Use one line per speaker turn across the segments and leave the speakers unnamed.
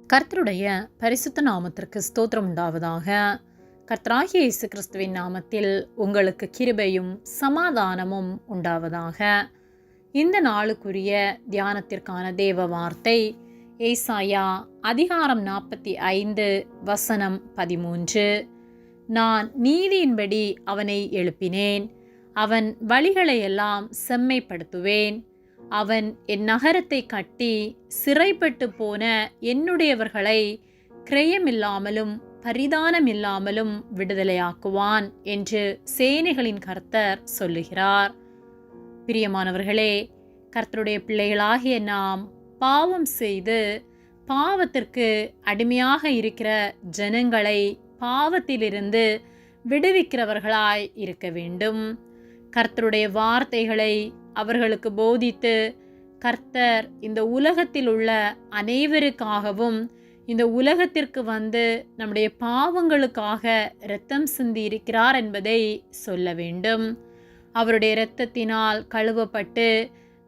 கர்த்தருடைய பரிசுத்த நாமத்திற்கு ஸ்தோத்திரம் உண்டாவதாக. கர்த்தராகிய இயேசு கிறிஸ்துவின் நாமத்தில் உங்களுக்கு கிருபையும் சமாதானமும் உண்டாவதாக. இந்த நாளுக்குரிய தியானத்திற்கான தேவ வார்த்தை ஏசாயா அதிகாரம் 45 வசனம் 13. நான் நீதியின்படி அவனை எழுப்பினேன், அவன் வழிகளையெல்லாம் செம்மைப்படுத்துவேன். அவன் என் நகரத்தை கட்டி சிறைப்பட்டு போன என்னுடையவர்களை கிரயமில்லாமலும் பரிதானமில்லாமலும் விடுதலையாக்குவான் என்று சேனைகளின் கர்த்தர் சொல்லுகிறார். பிரியமானவர்களே, கர்த்தருடைய பிள்ளைகளாகிய நாம் பாவம் செய்து பாவத்திற்கு அடிமையாக இருக்கிற ஜனங்களை பாவத்திலிருந்து விடுவிக்கிறவர்களாய் இருக்க வேண்டும். கர்த்தருடைய வார்த்தைகளை அவர்களுக்கு போதித்து கர்த்தர் இந்த உலகத்தில் உள்ள அனைவருக்காகவும் இந்த உலகத்திற்கு வந்து நம்முடைய பாவங்களுக்காக இரத்தம் சிந்தி இருக்கிறார் என்பதை சொல்ல வேண்டும். அவருடைய இரத்தத்தினால் கழுவப்பட்டு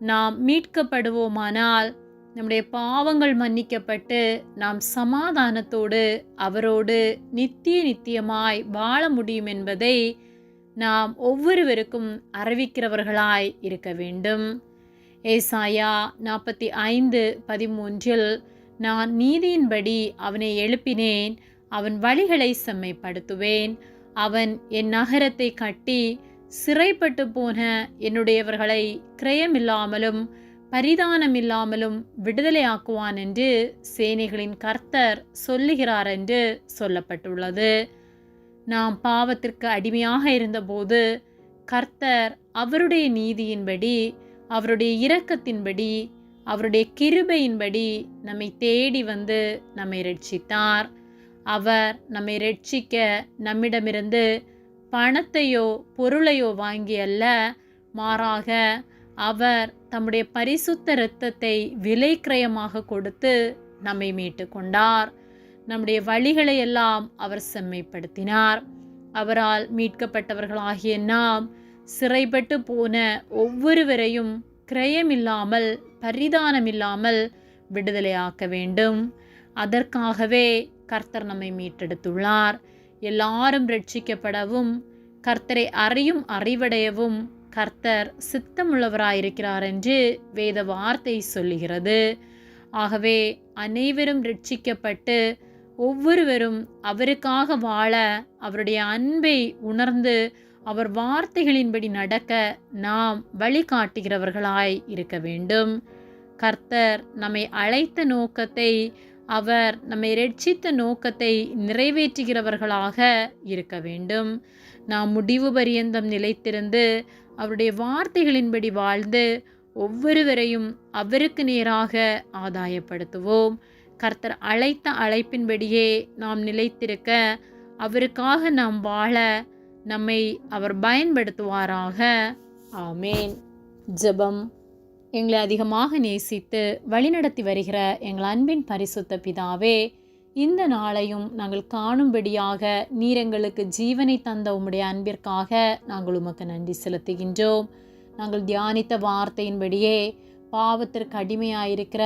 நாம் மீட்கப்படுவோமானால் நம்முடைய பாவங்கள் மன்னிக்கப்பட்டு நாம் சமாதானத்தோடு அவரோடு நித்தியமாய் வாழ முடியும் என்பதை நாம் ஒவ்வொருவருக்கும் அறிவிக்கிறவர்களாய் இருக்க வேண்டும். ஏசாயா 45:13 நான் நீதியின்படி அவனை எழுப்பினேன், அவன் வழிகளை செம்மைப்படுத்துவேன். அவன் என் நகரத்தை கட்டி சிறைப்பட்டு போன என்னுடையவர்களை கிரயமில்லாமலும் பரிதானமில்லாமலும் விடுதலையாக்குவான் என்று சேனைகளின் கர்த்தர் சொல்லுகிறார் என்று சொல்லப்பட்டுள்ளது. நாம் பாவத்திற்கு அடிமையாக இருந்தபோது கர்த்தர் அவருடைய நீதியின்படி, அவருடைய இரக்கத்தின்படி, அவருடைய கிருபையின்படி நம்மை தேடி வந்து நம்மை ரட்சித்தார். அவர் நம்மை ரட்சிக்க நம்மிடமிருந்து பணத்தையோ பொருளையோ வாங்கி அல்ல, மாறாக அவர் தம்முடைய பரிசுத்த இரத்தத்தை விலை கிரயமாக கொடுத்து நம்மை மீட்டு கொண்டார். நம்முடைய வழிகளை எல்லாம் அவர் செம்மைப்படுத்தினார். அவரால் மீட்கப்பட்டவர்களாகிய நாம் சிறைப்பட்டு போன ஒவ்வொருவரையும் கிரயமில்லாமல் பரிதானமில்லாமல் விடுதலையாக்க வேண்டும். அதற்காகவே கர்த்தர் நம்மை மீட்டெடுத்துள்ளார். எல்லாரும் ரட்சிக்கப்படவும் கர்த்தரை அறியும் அறிவடையவும் கர்த்தர் சித்தமுள்ளவராயிருக்கிறார் என்று வேத வார்த்தை சொல்லுகிறது. ஆகவே அனைவரும் ரட்சிக்கப்பட்டு ஒவ்வொருவரும் அவருக்காக வாழ, அவருடைய அன்பை உணர்ந்து அவர் வார்த்தைகளின்படி நடக்க நாம் வழிகாட்டுகிறவர்களாய் இருக்க வேண்டும். கர்த்தர் நம்மை அழைத்த நோக்கத்தை, அவர் நம்மை ரட்சித்த நோக்கத்தை நிறைவேற்றுகிறவர்களாக இருக்க வேண்டும். நாம் முடிவு பரியந்தம் நிலைத்திருந்து அவருடைய வார்த்தைகளின்படி வாழ்ந்து ஒவ்வொருவரையும் அவருக்கு நேராக ஆதாயப்படுத்துவோம். கர்த்தர் அழைத்த அழைப்பின்படியே நாம் நிலைத்திருக்க, அவருக்காக நாம் வாழ நம்மை அவர் பயன்படுத்துவாராக. ஆமேன். ஜெபம். எங்களை அதிகமாக நேசித்து வழிநடத்தி வருகிற எங்கள் அன்பின் பரிசுத்த பிதாவே, இந்த நாளையும் நாங்கள் காணும்படியாக நீர் எங்களுக்கு ஜீவனை தந்த உம்முடைய அன்பிற்காக நாங்கள் உமக்கு நன்றி செலுத்துகின்றோம். நாங்கள் தியானித்த வார்த்தையின்படியே பாவத்திற்கு அடிமையாயிருக்கிற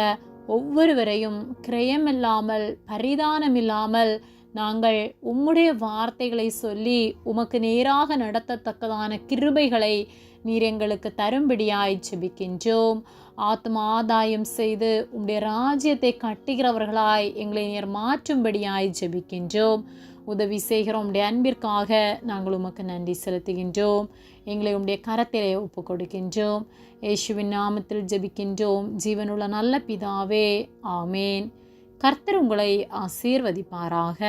ஒவ்வொருவரையும் கிரயமில்லாமல் பரிதானமில்லாமல் நாங்கள் உம்முடைய வார்த்தைகளை சொல்லி உமக்கு நேராக நடத்தத்தக்கதான கிருபைகளை நீர் எங்களுக்கு தரும்படியாய் ஜெபிக்கின்றோம். ஆத்ம ஆதாயம் செய்து உம்முடைய ராஜ்யத்தை கட்டுகிறவர்களாய் எங்களை நீர் மாற்றும்படியாய் ஜெபிக்கின்றோம். உதவி செய்கிற உம்முடைய அன்பிற்காக நாங்கள் உமக்கு நன்றி செலுத்துகின்றோம். எங்களை உம்முடைய கரத்திலே ஒப்பு கொடுக்கின்றோம். இயேசுவின் நாமத்தில் ஜெபிக்கின்றோம் ஜீவனுள்ள நல்ல பிதாவே, ஆமேன். கர்த்தர் உங்களை ஆசீர்வதிப்பாராக.